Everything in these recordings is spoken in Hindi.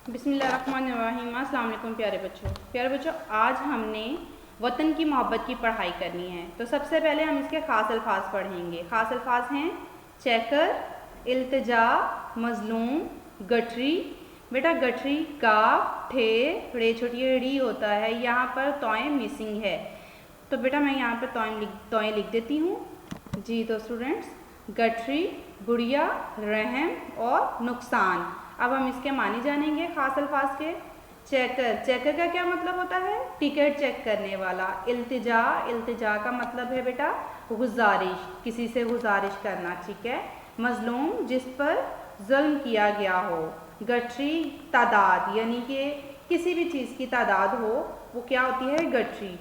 बिस्मिल्लाहिर्रहमानिर्रहीम। अस्सलाम वालेकुम प्यारे बच्चों, आज हमने वतन की मोहब्बत की पढ़ाई करनी है। तो सबसे पहले हम इसके ख़ास अल्फाज पढ़ेंगे। ख़ास अल्फाज हैं चेकर, इल्तिजा, मज़लूम, गठरी। बेटा गठरी काफ, ठे, रे छोटी ड़ी होता है, यहाँ पर तोएं मिसिंग है। तो बेटा मैं यहाँ पर तोएं लिख देती हूँ। जी तो स्टूडेंट्स, गठरी, गुड़िया, रहम और नुकसान। अब हम इसके मानी जानेंगे खास अल्फाज के। चेकर, चेकर का क्या मतलब होता है? टिकट चेक करने वाला। इल्तिजा, इल्तिजा का मतलब है बेटा गुजारिश, किसी से गुजारिश करना, ठीक है। मजलूम, जिस पर जुल्म किया गया हो। गठरी, तादाद, यानी कि किसी भी चीज़ की तादाद हो वो क्या होती है? गठरी।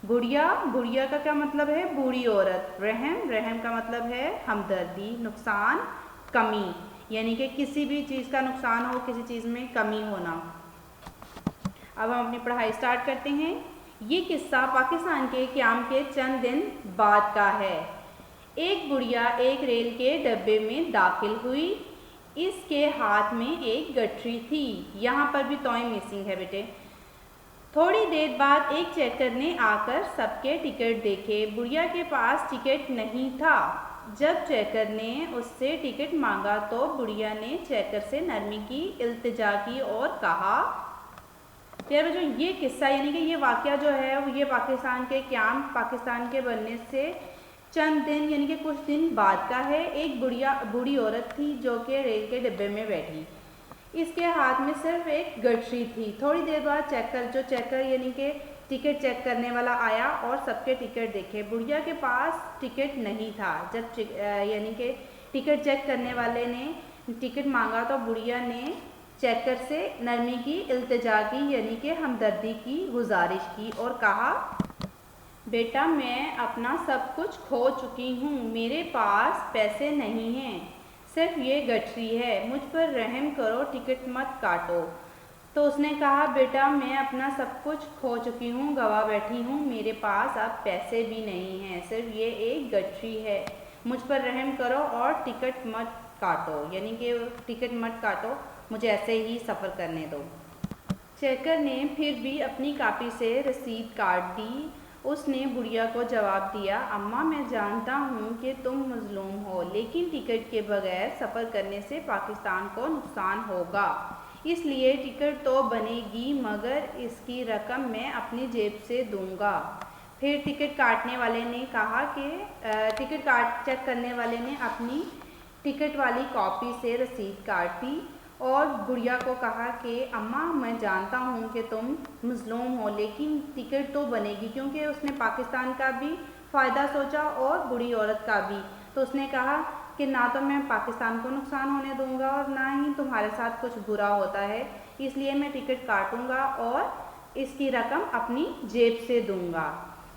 बुढ़िया, बुढ़िया का क्या मतलब है? बूढ़ी औरत। रहम, रहम का मतलब है हमदर्दी। नुकसान, कमी, यानी कि किसी भी चीज़ का नुकसान हो, किसी चीज़ में कमी होना। अब हम अपनी पढ़ाई स्टार्ट करते हैं। ये किस्सा पाकिस्तान के क़याम के चंद दिन बाद का है। एक बुढ़िया एक रेल के डब्बे में दाखिल हुई। इसके हाथ में एक गठरी थी। यहाँ पर भी तोएं मिसिंग है बेटे। थोड़ी देर बाद एक चेकर ने आकर सबके टिकट देखे। बुढ़िया के पास टिकट नहीं था। जब चेकर ने उससे टिकट मांगा तो बुढ़िया ने चेकर से नरमी की, इल्तिजा की और कहा। प्यारे बच्चों, ये किस्सा यानी कि ये वाक़या जो है वो ये पाकिस्तान के बनने से चंद दिन यानी कि कुछ दिन बाद का है। एक बूढ़ी औरत थी जो कि रेल के डिब्बे में बैठी। इसके हाथ में सिर्फ एक गठरी थी। थोड़ी देर बाद चेकर यानी कि टिकट चेक करने वाला आया और सबके टिकट देखे। बुढ़िया के पास टिकट नहीं था। जब यानी कि टिकट चेक करने वाले ने टिकट मांगा तो बुढ़िया ने चेकर से नरमी की, इल्तिजा की, यानी कि हमदर्दी की गुजारिश की और कहा, बेटा मैं अपना सब कुछ खो चुकी हूँ, मेरे पास पैसे नहीं हैं, सिर्फ ये गठरी है, मुझ पर रहम करो, टिकट मत काटो। तो उसने कहा, बेटा मैं अपना सब कुछ खो चुकी हूँ, गवा बैठी हूँ, मेरे पास अब पैसे भी नहीं हैं, सिर्फ ये एक गठरी है, मुझ पर रहम करो और टिकट मत काटो, यानी कि टिकट मत काटो, मुझे ऐसे ही सफ़र करने दो। चेकर ने फिर भी अपनी कापी से रसीद काट दी। उसने बुढ़िया को जवाब दिया, अम्मा मैं जानता हूँ कि तुम मजलूम हो, लेकिन टिकट के बगैर सफ़र करने से पाकिस्तान को नुकसान होगा, इसलिए टिकट तो बनेगी मगर इसकी रकम मैं अपनी जेब से दूंगा। फिर टिकट काटने वाले ने कहा कि चेक करने वाले ने अपनी टिकट वाली कॉपी से रसीद काट दी और बुढ़िया को कहा कि अम्मा मैं जानता हूँ कि तुम मजलूम हो, लेकिन टिकट तो बनेगी, क्योंकि उसने पाकिस्तान का भी फ़ायदा सोचा और बूढ़ी औरत का भी। तो उसने कहा कि ना तो मैं पाकिस्तान को नुकसान होने दूंगा और ना ही तुम्हारे साथ कुछ बुरा होता है, इसलिए मैं टिकट काटूंगा और इसकी रकम अपनी जेब से दूंगा।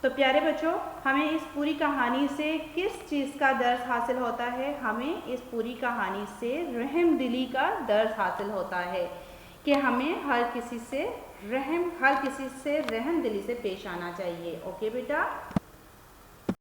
तो प्यारे बच्चों, हमें इस पूरी कहानी से किस चीज़ का दर्स हासिल होता है? हमें इस पूरी कहानी से रहम दिली का दर्स हासिल होता है कि हमें हर किसी से रहम दिली से पेश आना चाहिए। ओके बेटा।